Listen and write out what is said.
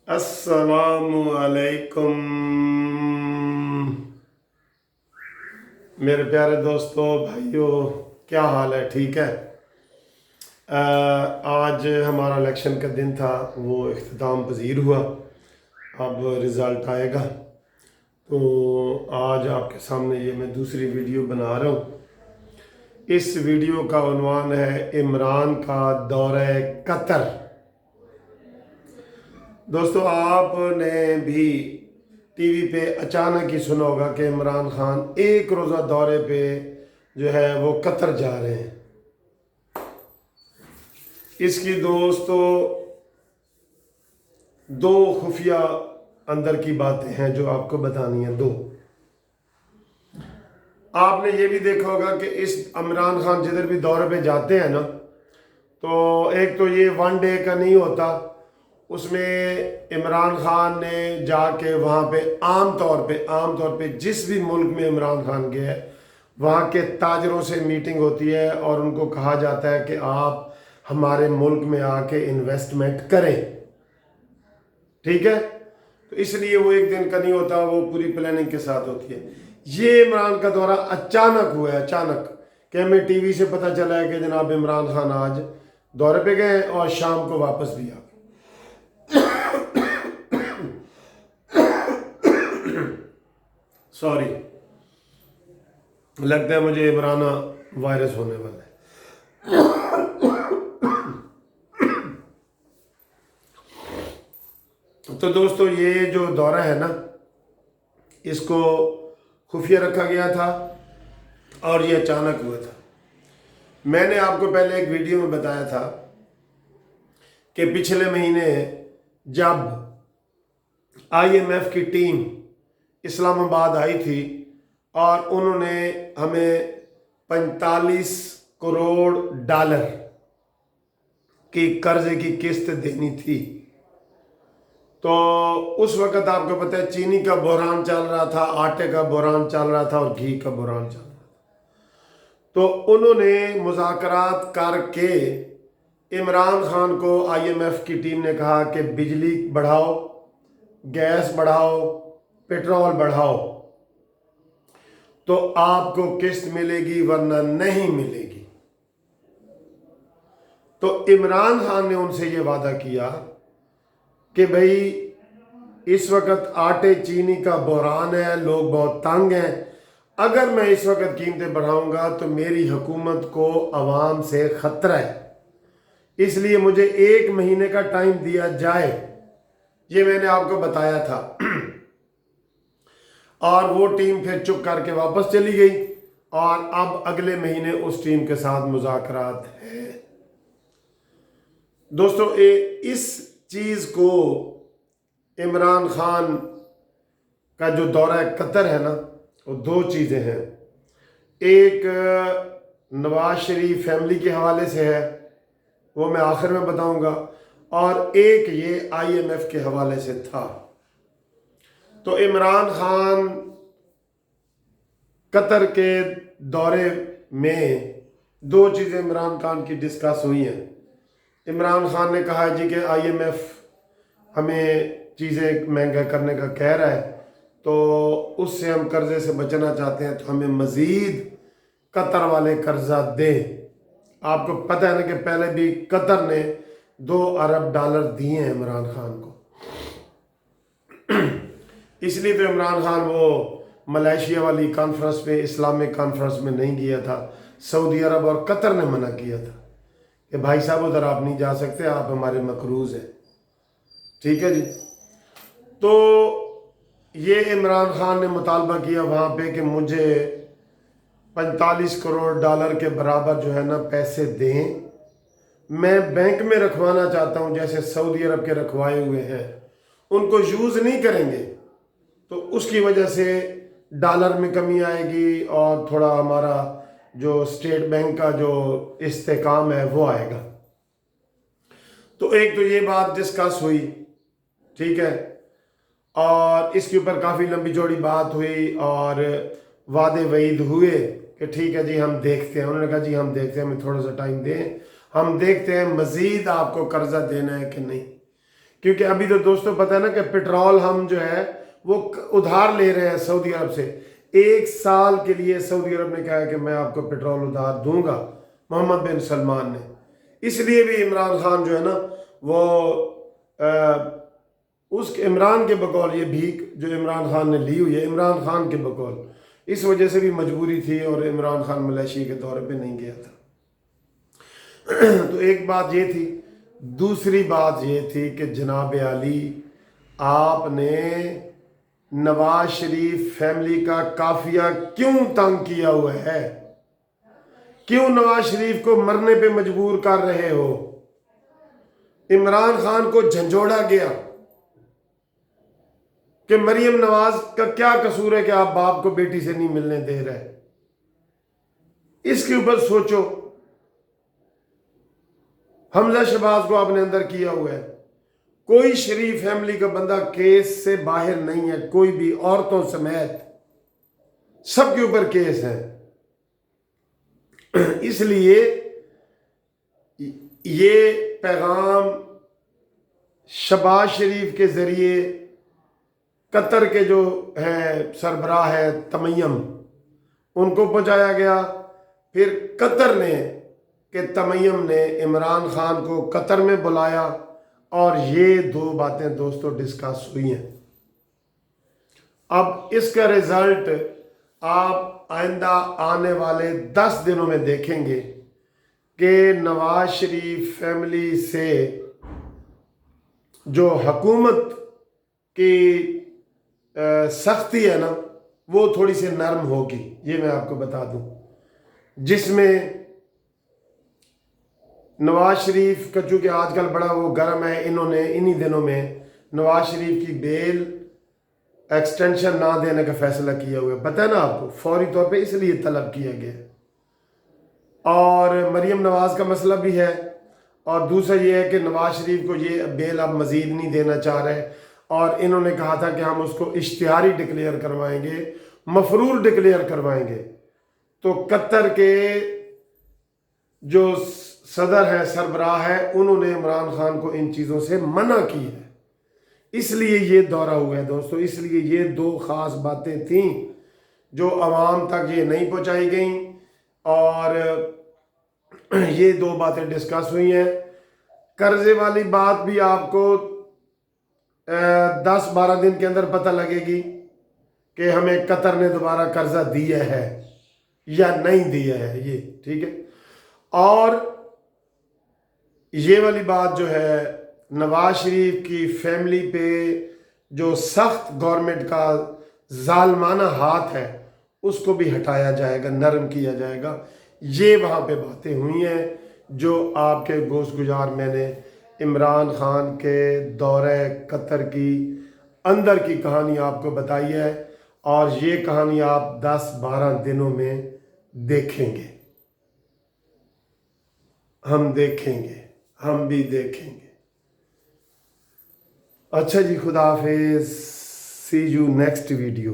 अस्सलामु अलैकुम मेरे प्यारे दोस्तों भाइयों, क्या हाल है? ठीक है। आज हमारा इलेक्शन का दिन था, वो इख्तिताम पजीर हुआ। अब रिज़ल्ट आएगा, तो आज आपके सामने ये मैं दूसरी वीडियो बना रहा हूँ। इस वीडियो का उन्वान है इमरान का दौरे कतर। दोस्तों, आपने भी टीवी पे अचानक ही सुना होगा कि इमरान खान एक रोज़ा दौरे पे जो है वो कतर जा रहे हैं। इसकी दोस्तों दो खुफिया अंदर की बातें हैं जो आपको बतानी है। दो, आपने ये भी देखा होगा कि इस इमरान खान जिधर भी दौरे पे जाते हैं ना, तो एक तो ये वन डे का नहीं होता, उसमें इमरान खान ने जाके वहाँ पे आम तौर पे जिस भी मुल्क में इमरान खान गया है वहाँ के ताजरों से मीटिंग होती है और उनको कहा जाता है कि आप हमारे मुल्क में आके इन्वेस्टमेंट करें। ठीक है, तो इसलिए वो एक दिन का नहीं होता, वो पूरी प्लानिंग के साथ होती है। ये इमरान का दौरा अचानक हुआ है, अचानक कि हमें टीवी से पता चला है कि जनाब इमरान खान आज दौरे पे गए और शाम को वापस भी आ गए। सॉरी, लगता है मुझे इमराना वायरस होने वाला है। तो दोस्तों, ये जो दौरा है ना, इसको खुफिया रखा गया था और ये अचानक हुआ था। मैंने आपको पहले एक वीडियो में बताया था कि पिछले महीने जब IMF की टीम इस्लामाबाद आई थी और उन्होंने हमें 45 करोड़ डॉलर की कर्जे की किस्त देनी थी, तो उस वक़्त आपको पता है चीनी का बहरान चल रहा था, आटे का बहरान चल रहा था और घी का बहरान चल रहा था। तो उन्होंने मुज़ाकरात करके इमरान खान को IMF की टीम ने कहा कि बिजली बढ़ाओ, गैस बढ़ाओ, पेट्रोल बढ़ाओ, तो आपको किस्त मिलेगी वरना नहीं मिलेगी। तो इमरान खान ने उनसे ये वादा किया कि भाई इस वक्त आटे चीनी का बहरान है, लोग बहुत तंग हैं, अगर मैं इस वक्त कीमतें बढ़ाऊंगा तो मेरी हुकूमत को आवाम से ख़तरा है, इसलिए मुझे 1 महीने का टाइम दिया जाए। ये मैंने आपको बताया था। और वो टीम फिर चुप करके वापस चली गई और अब अगले महीने उस टीम के साथ मुज़ाकरात है। दोस्तों, इस चीज़ को इमरान खान का जो दौरा कतर है ना, वो दो चीज़ें हैं। एक नवाज शरीफ फैमिली के हवाले से है, वो मैं आखिर में बताऊंगा, और एक ये IMF के हवाले से था। तो इमरान खान कतर के दौरे में दो चीज़ें इमरान खान की डिस्कस हुई हैं। इमरान खान ने कहा जी कि IMF हमें चीज़ें महंगा करने का कह रहा है, तो उससे हम कर्जे से बचना चाहते हैं, तो हमें मज़ीद कतर वाले कर्जा दें। आपको पता है ना कि पहले भी कतर ने 2 अरब डॉलर दिए हैं इमरान खान को। इसलिए तो इमरान खान वो मलेशिया वाली कॉन्फ्रेंस पे, इस्लामिक कॉन्फ्रेंस में नहीं गया था। सऊदी अरब और कतर ने मना किया था कि भाई साहब उधर आप नहीं जा सकते, आप हमारे मकरूज हैं। ठीक है जी। तो ये इमरान खान ने मुतालबा किया वहाँ पे कि मुझे 45 करोड़ डॉलर के बराबर जो है ना पैसे दें, मैं बैंक में रखवाना चाहता हूँ जैसे सऊदी अरब के रखवाए हुए हैं, उनको यूज़ नहीं करेंगे तो उसकी वजह से डॉलर में कमी आएगी और थोड़ा हमारा जो स्टेट बैंक का जो इस्तेकाम है वो आएगा। तो एक तो ये बात डिस्कस हुई, ठीक है, और इसके ऊपर काफ़ी लंबी चौड़ी बात हुई और वादे वईद हुए कि ठीक है जी हम देखते हैं। उन्होंने कहा जी हम देखते हैं, हमें थोड़ा सा टाइम दें, हम देखते हैं मज़ीद आपको कर्जा देना है कि नहीं, क्योंकि अभी तो दोस्तों पता है ना कि पेट्रोल हम जो है वो उधार ले रहे हैं सऊदी अरब से। 1 साल के लिए सऊदी अरब ने कहा है कि मैं आपको पेट्रोल उधार दूंगा, मोहम्मद बिन सलमान ने। इसलिए भी इमरान खान जो है ना वो उस इमरान के बकौल, ये भीख जो इमरान खान ने ली हुई है इमरान खान के बकौल, इस वजह से भी मजबूरी थी और इमरान खान मलेशिया के दौरे पे नहीं गया था। तो एक बात ये थी। दूसरी बात ये थी कि जनाब अली, आपने नवाज शरीफ फैमिली का काफिया क्यों तंग किया हुआ है? क्यों नवाज शरीफ को मरने पे मजबूर कर रहे हो? इमरान खान को झंझोड़ा गया कि मरियम नवाज का क्या कसूर है कि आप बाप को बेटी से नहीं मिलने दे रहे? इसके ऊपर सोचो। हमजा शहबाज को आपने अंदर किया हुआ है। कोई शरीफ फैमिली का बंदा केस से बाहर नहीं है, कोई भी, औरतों समेत सबके ऊपर केस है। इसलिए ये पैगाम शहबाज शरीफ के जरिए कतर के जो है सरबराह है तमयम, उनको पहुंचाया गया। फिर कतर ने कि तमयम ने इमरान खान को कतर में बुलाया और ये दो बातें दोस्तों डिस्कस हुई हैं। अब इसका रिजल्ट आप आइंदा आने वाले 10 दिनों में देखेंगे कि नवाज शरीफ फैमिली से जो हुकूमत की सख्ती है ना वो थोड़ी सी नरम होगी, ये मैं आपको बता दूं। जिसमें नवाज शरीफ का चूँकि आजकल बड़ा वो गर्म है, इन्होंने इन्हीं दिनों में नवाज शरीफ की बेल एक्सटेंशन ना देने का फैसला किया हुआ है, पता है ना आपको, फौरी तौर पे इसलिए तलब किया गया। और मरियम नवाज का मसला भी है। और दूसरा ये है कि नवाज शरीफ को ये बेल अब मज़ीद नहीं देना चाह रहे और इन्होंने कहा था कि हम उसको इश्तिहारी डिक्लेयर करवाएंगे, मफरूर डिक्लेयर करवाएंगे। तो कतर के जो सदर है, सरबराह है, उन्होंने इमरान खान को इन चीज़ों से मना की है, इसलिए ये दौरा हुआ है दोस्तों। इसलिए ये दो ख़ास बातें थीं जो आवाम तक ये नहीं पहुंचाई गई और ये दो बातें डिस्कस हुई हैं। कर्जे वाली बात भी आपको 10-12 दिन के अंदर पता लगेगी कि हमें कतर ने दोबारा कर्जा दिया है या नहीं दिया है, ये ठीक है। और ये वाली बात जो है नवाज शरीफ की फैमिली पे जो सख्त गवर्नमेंट का जालमाना हाथ है उसको भी हटाया जाएगा, नरम किया जाएगा। ये वहाँ पे बातें हुई हैं जो आपके गोश्त गुजार मैंने इमरान खान के दौरे कतर की अंदर की कहानी आपको बताई है और ये कहानी आप 10-12 दिनों में देखेंगे, हम देखेंगे, हम भी देखेंगे। अच्छा जी, खुदा हाफिज़, सी यू नेक्स्ट वीडियो।